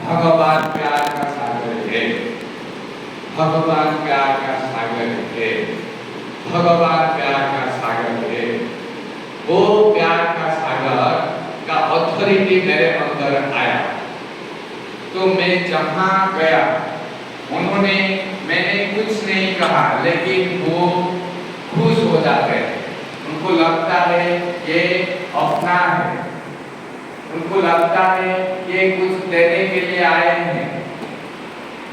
भगवान प्यार का सागर है, भगवान प्यार का सागर है, भगवान प्यार का सागर है। वो प्यार का सागर का अथॉरिटी मेरे अंदर आया तो मैं जहां गया उन्होंने मैंने कुछ नहीं कहा लेकिन वो खुश हो जाते हैं। उनको लगता है ये अपना है, उनको लगता है ये कुछ देने के लिए आए हैं।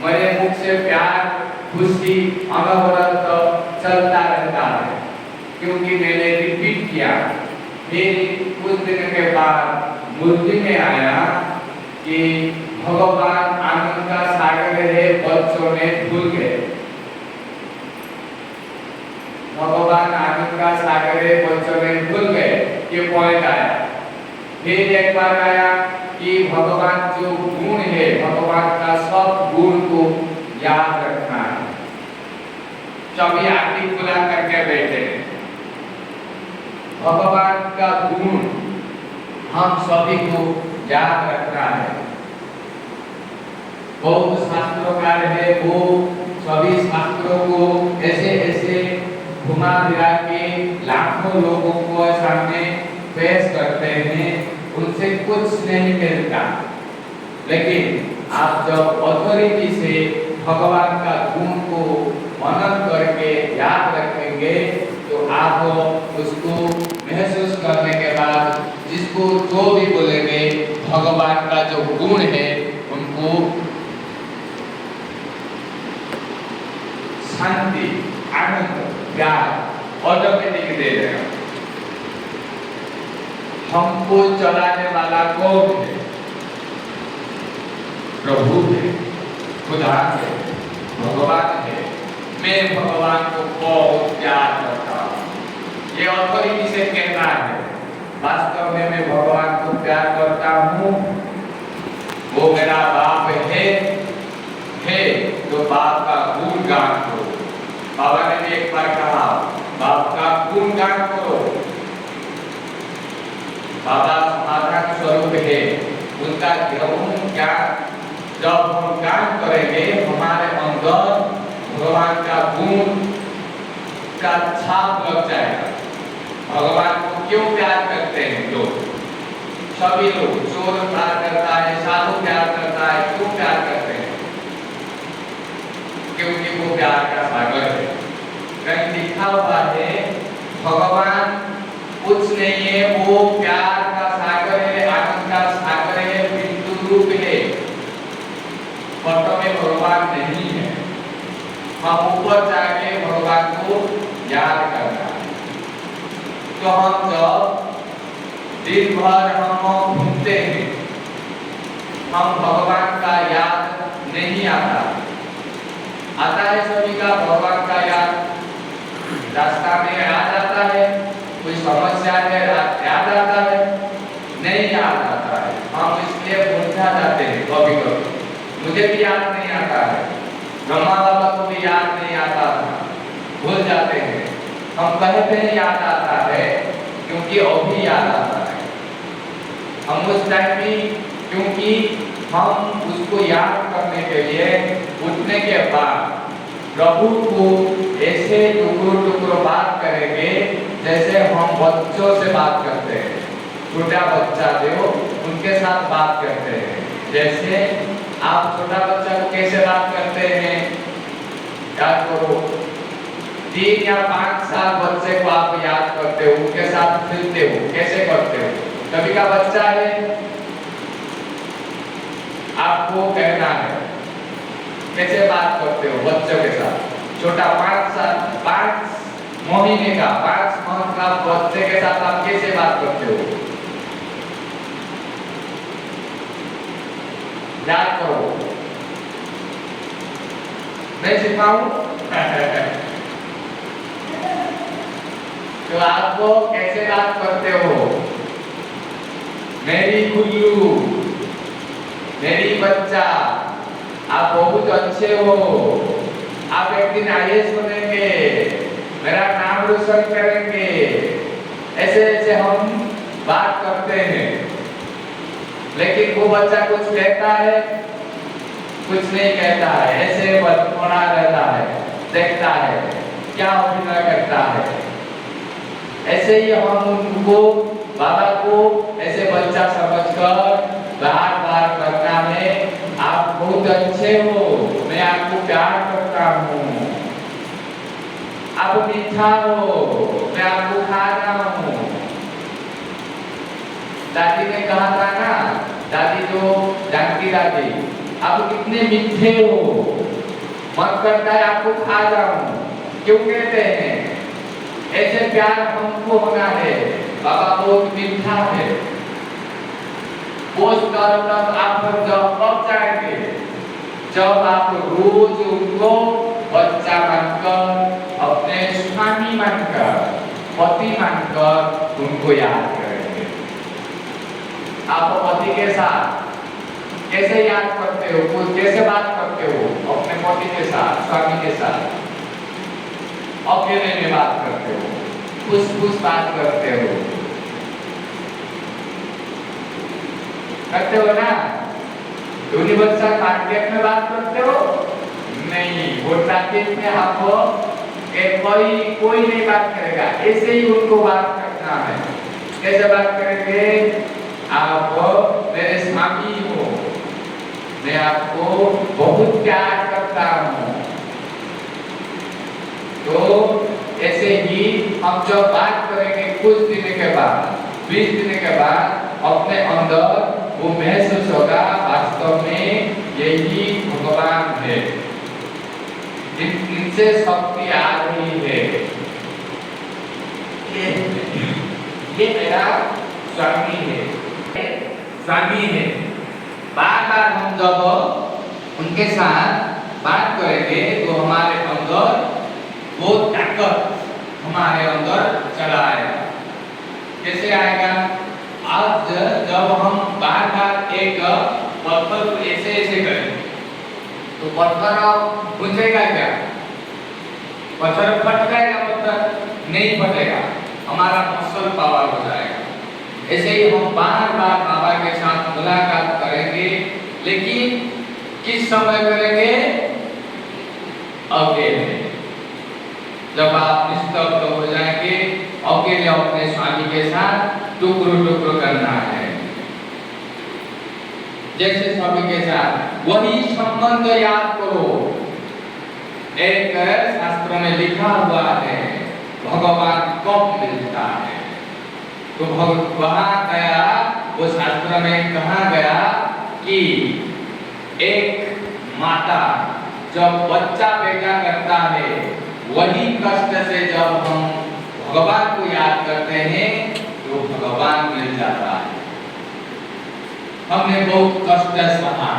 मेरे मुख से प्यार खुशी अनवरत चलता रहता है क्योंकि मैंने रिपीट किया। फिर कुछ दिन के बाद बुद्धि में आया कि भगवान आनंद का सागर है, बच्चों ने भूल गए। भगवान आनंद का सागर है, बच्चों ने भूल गए, ये पॉइंट आया। फिर एक बार आया कि भगवान जो गुण है, भगवान का सब गुण को याद रखना है। कभी आंखें खुला करके बैठे, भगवान का गुण हम सभी को याद रखना है। बहुत शास्त्रोकार है, वो सभी शास्त्रों को ऐसे ऐसे घुमा फिरा के लाखों लोगों को सामने पेश करते हैं, उनसे कुछ नहीं मिलता। लेकिन आप जब अथॉरिटी से भगवान का गुण को मनन करके याद रखेंगे तो आप उसको महसूस करने के बाद जिसको जो भी बोलेंगे भगवान का जो गुण है उनको शांति, आनंद, प्यार ऑटोमेटिक दे देगा। हमको चलाने वाला कौन है? प्रभु है, खुदा है, भगवान है। मैं भगवान को बहुत प्यार करता हूँ, ये अथॉरिटी से कहना है। वास्तव में मैं भगवान को प्यार करता हूँ, वो मेरा बाप है तो बाप का गुणगान करो। बाबा ने भी एक बार कहा बाप का गुणगान करो। बाबा समाधान स्वरूप है, उनका ज्ञान जब हम गान करेंगे हमारे अंदर भगवान का गुण का छाप लग जाएगा। भगवान को क्यों प्यार करते हैं लोग? सभी लोग, चोर प्यार करता है, साधु प्यार करता है, क्यों प्यार करते हैं? क्योंकि वो प्यार का सागर है। कहीं लिखा हुआ है भगवान कुछ नहीं है, वो प्यार का सागर है, आनंद का सागर है, बिंदु रूप है। फोटो में भगवान नहीं है, हम ऊपर जाके भगवान को याद करना है। तो हम जब दिन भर हम घूमते हैं, हम भगवान का याद नहीं आता है सभी का भगवान का याद। रास्ता में आ जाता है, कोई समस्या है याद आता है, नहीं याद आता है। हम इसलिए भूल जाते हैं कभी कभी। मुझे भी याद नहीं आता है, ब्रह्मा बाबा को भी याद नहीं आता था, भूल जाते हैं। हम कहते हैं याद आता है क्योंकि अभी याद आता है। हम उस टाइम भी क्योंकि हम उसको याद करने के लिए उठने के बाद प्रभु को ऐसे टुकड़ों बात करेंगे जैसे हम बच्चों से बात करते हैं। छोटा बच्चा जो उनके साथ बात करते हैं, जैसे आप छोटा बच्चा को कैसे बात करते हैं? याद करो, 3 या 5 साल बच्चे को आप याद करते हो, उनके साथ खेलते हो, कैसे करते हो? कभी का बच्चा है, आपको कहना है कैसे बात करते हो बच्चों के साथ? छोटा 5 महीने का 5 माह का बच्चे के साथ आप कैसे बात करते हो? याद करो, मैं सिखाऊं? तो आपको कैसे बात करते हो? मेरी गुल्लू, मेरी बच्चा, आप बहुत अच्छे हो, आप एक दिन IAS बनेंगे, मेरा नाम रोशन करेंगे। ऐसे ऐसे हम बात करते हैं। लेकिन वो बच्चा कुछ कहता है, कुछ नहीं कहता है, ऐसे बड़ा रहता है, देखता है क्या अभिनय करता है। ऐसे ही हम उनको बाबा को ऐसे बच्चा समझकर बार बार करना है, आप बहुत अच्छे हो, मैं आपको प्यार करता हूँ, आप मीठा हो, मैं आपको खा रहा हूँ। दादी ने कहा था ना, दादी जो जानकी दादी, आप कितने मीठे हो, मन करता है आपको खा जाऊं। क्यों कहते हैं? ऐसे प्यार हमको होना है। बाबा बहुत मीठा है। वो तब आप जब कब जाएंगे? जब आप रोज उनको बच्चा मानकर, अपने स्वामी मानकर, पति मानकर उनको याद करेंगे। आप पति के साथ कैसे याद करते हो, कैसे बात करते हो? अपने पति के साथ, स्वामी के साथ अकेले में बात करते हो, खुश बात करते हो, करते हो ना? यूनिवर्सल मार्केट में बात करते हो? नहीं, वो ट्रैफिक में आपको कोई नहीं बात करेगा, ऐसे ही उनको बात करना है। कैसे बात करेंगे? आप मेरे स्वामी हो, मैं आपको बहुत प्यार करता हूँ। तो ऐसे ही हम जब बात करेंगे कुछ दिन के बाद, 20 दिन के बाद, अपने अंदर वो महसूस होगा वास्तव में यही भगवान है, इनसे शक्ति आ रही है, ये मेरा स्वामी है, स्वामी है। बार बार हम जब उनके साथ बात करेंगे तो हमारे अंदर वो ताकत हमारे अंदर चला आएगा। कैसे आएगा? आज जब हम बार बार एक पत्थर को ऐसे ऐसे करेंगे तो पत्थर फूटेगा क्या? पत्थर फट जाएगा? पत्थर नहीं फटेगा, हमारा मसल पावर हो जाएगा। ऐसे ही हम बार बार बाबा के साथ मुलाकात करेंगे, लेकिन किस समय करेंगे? अकेले। जब आप निस्तब्ध हो जाएंगे, अकेले अपने स्वामी के साथ टुकड़ों करना है, जैसे स्वामी के साथ वही संबंध याद करो। एक शास्त्र में लिखा हुआ है, भगवान कब मिलता है? तो वहां गया, वो शास्त्र में कहा गया कि एक माता जब बच्चा पैदा करता है, वही कष्ट से जब हम भगवान को याद करते हैं तो भगवान मिल जाता है। हमने बहुत कष्ट सहा,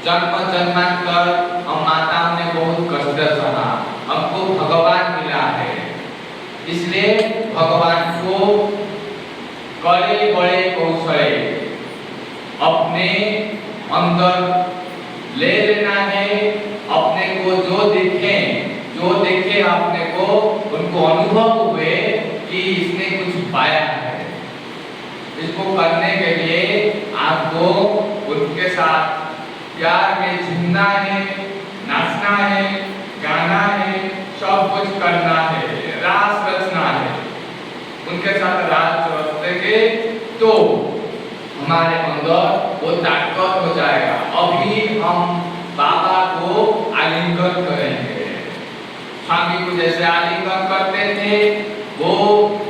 जन्म जन्मांतर हम माताओं ने बहुत कष्ट सहा, हमको भगवान मिला है। इसलिए भगवान को कड़े बड़े कौशल अपने अंदर ले लेना है। अपने को जो देखे अपने को, उनको अनुभव हुए कि इसने कुछ पाया है। इसको करने के लिए आपको उनके साथ प्यार में झूमना है, नाचना है, गाना है, सब कुछ करना है, रास रचना है। उनके साथ रास रचेंगे तो हमारे अंदर वो ताकत हो जाएगा। अभी हम बाबा को आलिंगन करेंगे, स्वामी को जैसे आलिंगन करते थे वो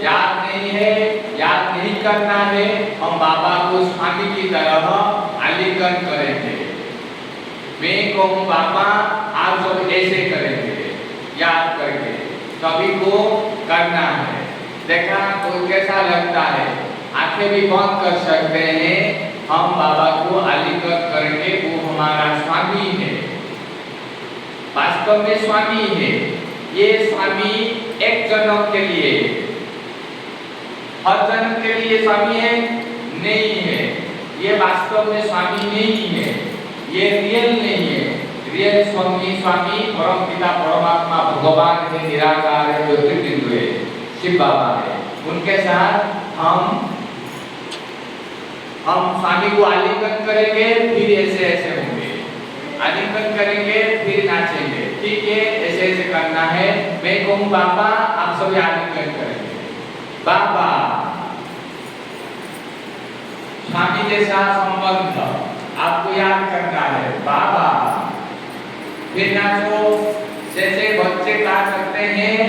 याद नहीं है, याद नहीं करना है। हम बाबा को स्वामी की तरह आलिंगन करेंगे। मैं कहूँ बाबा, आप सब ऐसे करेंगे, याद करके सभी को करना है। देखा तो कैसा लगता है? आंखें भी बंद कर सकते हैं, हम बाबा को आलिंगन करेंगे। वो हमारा स्वामी है, वास्तव में स्वामी है। ये स्वामी एक जन्म के लिए, हर जन्म के लिए स्वामी है नहीं है। ये वास्तव में स्वामी नहीं है, ये रियल नहीं है। रियल स्वामी परम पिता परमात्मा भगवान है, निराकार है, ज्योतिर्बिंदु है, शिव बाबा है। उनके साथ हम स्वामी को आलिंगन करेंगे, फिर ऐसे ऐसे होंगे। आलिंगन करेंगे फिर नाचेंगे, ठीक है? ऐसे ऐसे करना है। मैं कहूँ बाबा, आप सभी आलिंगन करेंगे। बाबा, स्वामी जैसा संबंध आपको याद करना है। बाबा, फिर नाचो। जैसे बच्चे क्या करते हैं,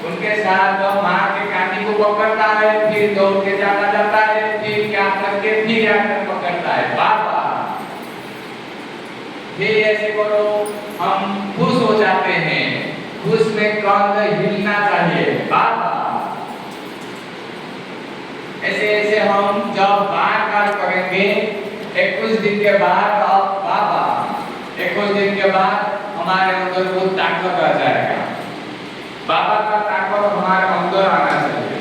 उनके साथ माँ के कानी को पकड़ता है, फिर दौड़ के चला जाता है, फिर क्या करके फिर आकर पकड़ता है। बाबा, फिर ऐसे करो, हम खुश हो जाते हैं। खुश में कंध हिलना चाहिए। बाबा, ऐसे ऐसे हम जब बार करेंगे, 21 दिन के बाद, बाबा 21 दिन के बाद हमारे अंदर वो ताकत आ जाएगा। बाबा का ताकत हमारे अंदर आना चाहिए।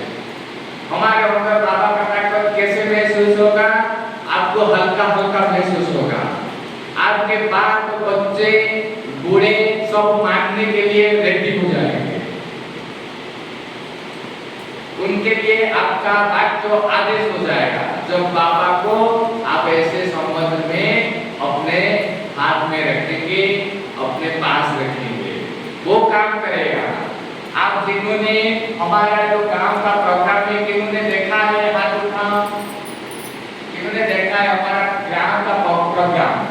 हमारे अंदर बाबा का ताकत कैसे महसूस होगा? आपको हल्का हल्का महसूस होगा। आपके बाप बच्चे बूढ़े सब मानने के लिए रेडी हो जाएंगे। उनके लिए आपका वाक्य आदेश हो जाएगा। जब बाबा को आप ऐसे संबंध में अपने हाथ में रखेंगे, अपने पास रखेंगे, वो काम करेगा। आप जिन्होंने हमारा जो काम का प्रोग्राम है, किन्होंने देखा है हाथ उठाओ, किन्होंने देखा है हमारा ग्राम का प्रोग्राम?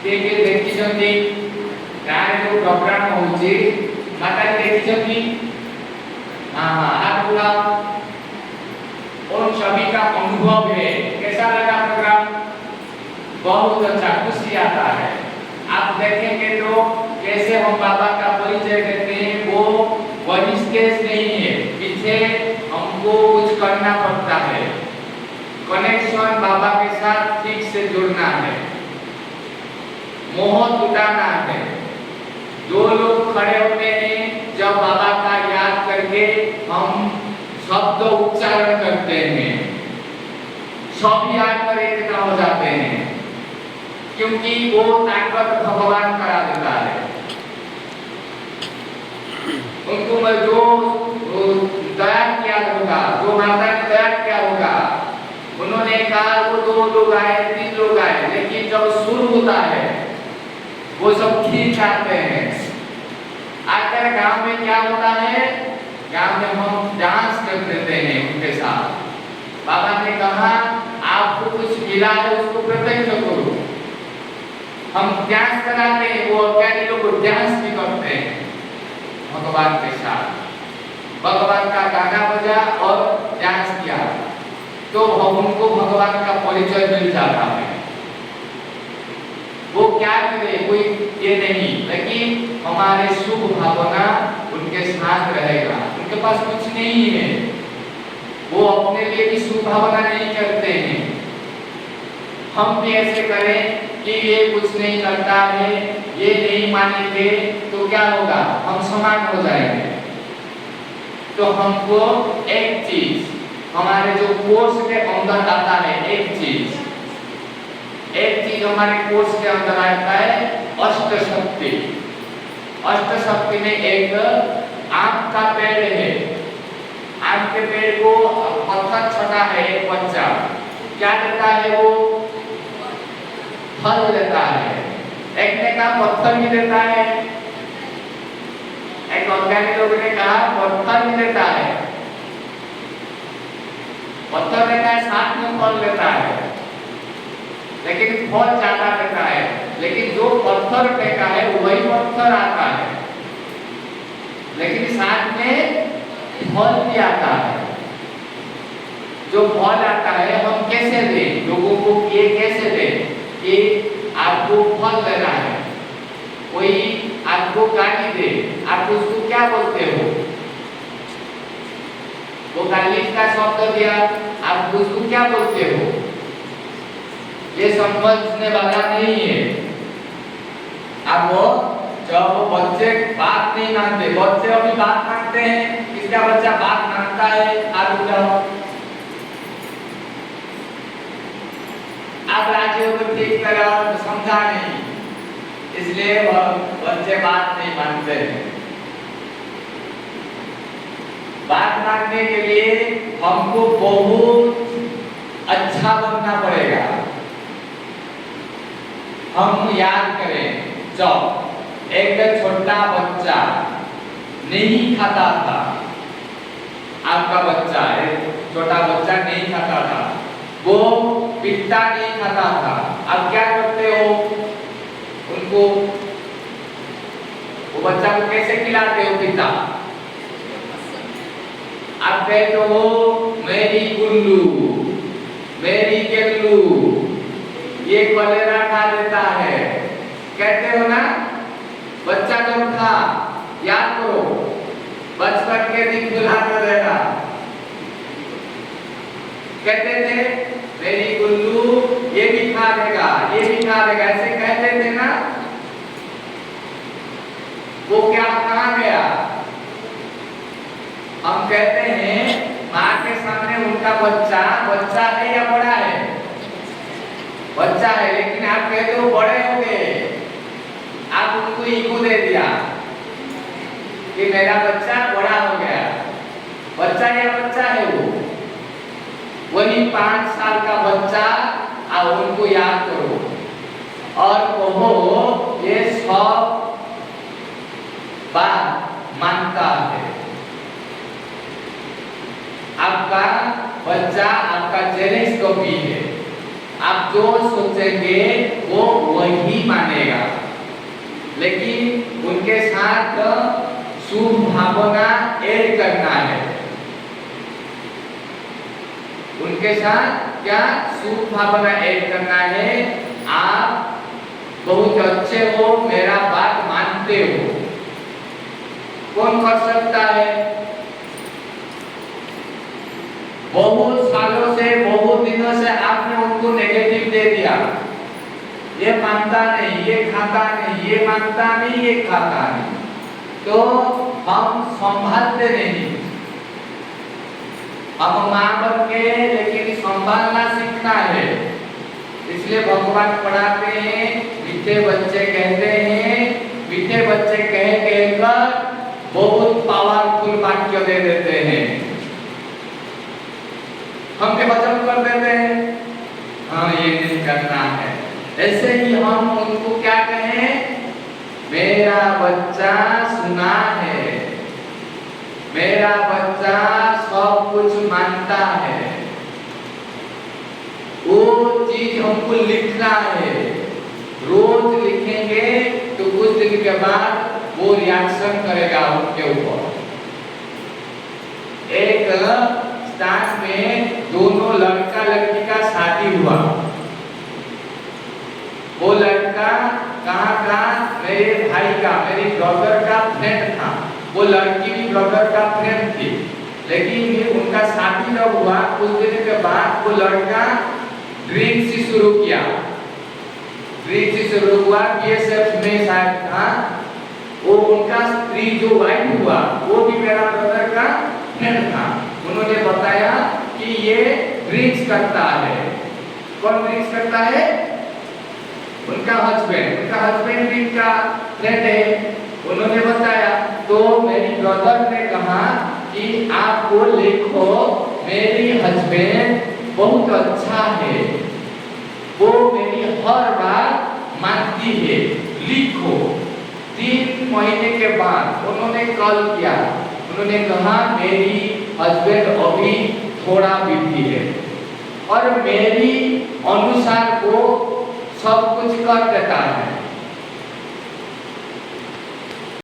के देखिछन्ति गाँव जो प्रोग्राम होची माता देखिछन्ति? हाँ हाथ उठाओ। उन सभी का अनुभव है। कैसा लगा प्रोग्राम? बहुत अच्छा, खुशी आता है। आप देखेंगे तो कैसे हम बाबा का परिचय देते हैं, वो वही स्टेज नहीं है, पीछे हमको कुछ करना पड़ता है। कनेक्शन बाबा के साथ ठीक से जुड़ना है, मोह टूटाना है। दो लोग खड़े होते हैं, जब बाबा का याद करके हम शब्द उच्चारण करते हैं, सब याद कर एकता हो जाते हैं, क्योंकि वो ताकत भगवान करा देता है। उनको मैं जो दया किया होगा, जो माता ने दया किया होगा, उन्होंने कहा वो 2 लोग आए, 3 लोग आए, लेकिन जब शुरू होता है वो सब खींच आते हैं। आकर गांव में क्या होता है? गांव में हम डांस कर देते हैं उनके साथ। बाबा ने कहा आपको कुछ मिला है उसको प्रत्यक्ष करो। हम डांस कराते हैं, वो अज्ञानी लोग डांस भी करते हैं भगवान के साथ। भगवान का गाना बजा और डांस किया तो उनको भगवान का परिचय मिल जाता है। वो क्या करे कोई ये नहीं, लेकिन हमारे शुभ भावना उनके साथ रहेगा। उनके पास कुछ नहीं है, वो अपने लिए भी शुभ भावना नहीं करते हैं। हम भी ऐसे करें कि ये कुछ नहीं करता है, ये नहीं मानेंगे तो क्या होगा? हम समान हो जाएंगे। तो हमको एक चीज हमारे जो कोर्स के अंदर आता है, एक चीज हमारे कोर्स के अंदर आता है, अष्ट शक्ति। अष्ट शक्ति में एक आम का पेड़ है। आम के पेड़ को पत्थर छटा है, एक बच्चा क्या देता है? वो फल देता है। एक ने कहा पत्थर भी देता है, एक अज्ञानी लोगों ने कहा पत्थर भी देता है। पत्थर देता है, साथ में फल देता है, लेकिन फल ज्यादा देता है। लेकिन जो पत्थर फेंका है वही पत्थर आता है, लेकिन साथ में फल भी आता है। जो फल आता है हम कैसे दें लोगों को? ये कैसे दें कि आपको फल देना है, कोई आपको गाली दे, आप उसको क्या बोलते हो? वो गाली का शब्द दिया, आप उसको क्या बोलते हो? ये समझने वाला नहीं है। अब वो जब बच्चे बात नहीं मानते, बच्चे अभी बात मानते हैं, किसका बच्चा बात मानता है? आप जाओ, आप राज्यों को ठीक तरह समझा नहीं, इसलिए बच्चे बात नहीं मानते हैं। बात मानने के लिए हमको बहुत अच्छा बनना पड़ेगा। हम याद करें, जब एक छोटा बच्चा नहीं खाता था, आपका बच्चा एक छोटा बच्चा नहीं खाता था, वो पिता नहीं खाता था, आप क्या करते हो उनको, वो बच्चा को कैसे खिलाते हो पिता? आप कहते हो मेरी गुल्लू, मेरी गेल्लू, ये कलेरा खा देता है, कहते हो ना? बच्चा जब था, याद करो, बचपन के दिन बुलाता रहता, कहते थे मेरी गुल्लू ये भी खा देगा, ये भी खा देगा, ऐसे कहते थे ना? वो क्या कहाँ गया? हम कहते हैं माँ के सामने उनका बच्चा बच्चा है या बड़ा है? बच्चा है, लेकिन आप कहते हो बड़े हो गए, आप उनको ईगो दे दिया कि मेरा बच्चा बड़ा हो गया। बच्चा या बच्चा है वो, वही 5 साल का बच्चा, आप उनको याद करो और कहो ये सब बात मानता है। आपका बच्चा आपका जेनेटिक कॉपी है, आप जो सोचेंगे वो वही मानेगा, लेकिन उनके साथ शुभ भावना ऐड करना है। उनके साथ क्या शुभ भावना ऐड करना है? आप बहुत अच्छे हो, मेरा बात मानते हो। कौन कर सकता है? बहुत सालों से, बहुत दिनों से आपने उनको नेगेटिव दे दिया, ये मानता नहीं, ये खाता नहीं, ये मानता नहीं, ये खाता नहीं, तो हम संभालते नहीं। हम मां बन के, लेकिन संभालना सीखना है। इसलिए भगवान पढ़ाते हैं, मीठे बच्चे कहते हैं, मीठे बच्चे कह कहकर बहुत पावरफुल वाक्य दे देते हैं, हम के वचन कर देते हैं, हाँ ये नहीं करना है। ऐसे ही हम उनको क्या कहें? मेरा बच्चा सुना है, मेरा बच्चा सब कुछ मानता है, वो चीज हमको लिखना है। रोज लिखेंगे तो कुछ दिन के बाद वो रिएक्शन करेगा उनके ऊपर। एक स्टार्ट में दोनों लड़का लड़की का शादी हुआ, वो लड़का कहाँ का? मेरे भाई का, मेरी ब्रदर का फ्रेंड था, वो लड़की भी ब्रदर का फ्रेंड थी, लेकिन उनका शादी जब हुआ कुछ दिन के बाद वो लड़का ड्रिंक से शुरू किया, ड्रिंक से शुरू हुआ, बीएसएफ में शायद था वो। उनका स्त्री जो वाइफ हुआ वो भी मेरा ब्रदर का फ्रेंड था, उन्होंने बताया कि ये ड्रिंक्स करता है। कौन ड्रिंक्स करता है? उनका हस्बैंड भी इनका फ्रेंड है, उन्होंने बताया। तो मेरी ब्रदर ने कहा कि आप वो लिखो, मेरी हस्बैंड बहुत अच्छा है, वो मेरी हर बात मानती है, लिखो। 3 महीने के बाद उन्होंने कॉल किया, उन्होंने कहा मेरी हस्बैंड अभी थोड़ा बिजी है और मेरी अनुसार वो सब कुछ कर देता है,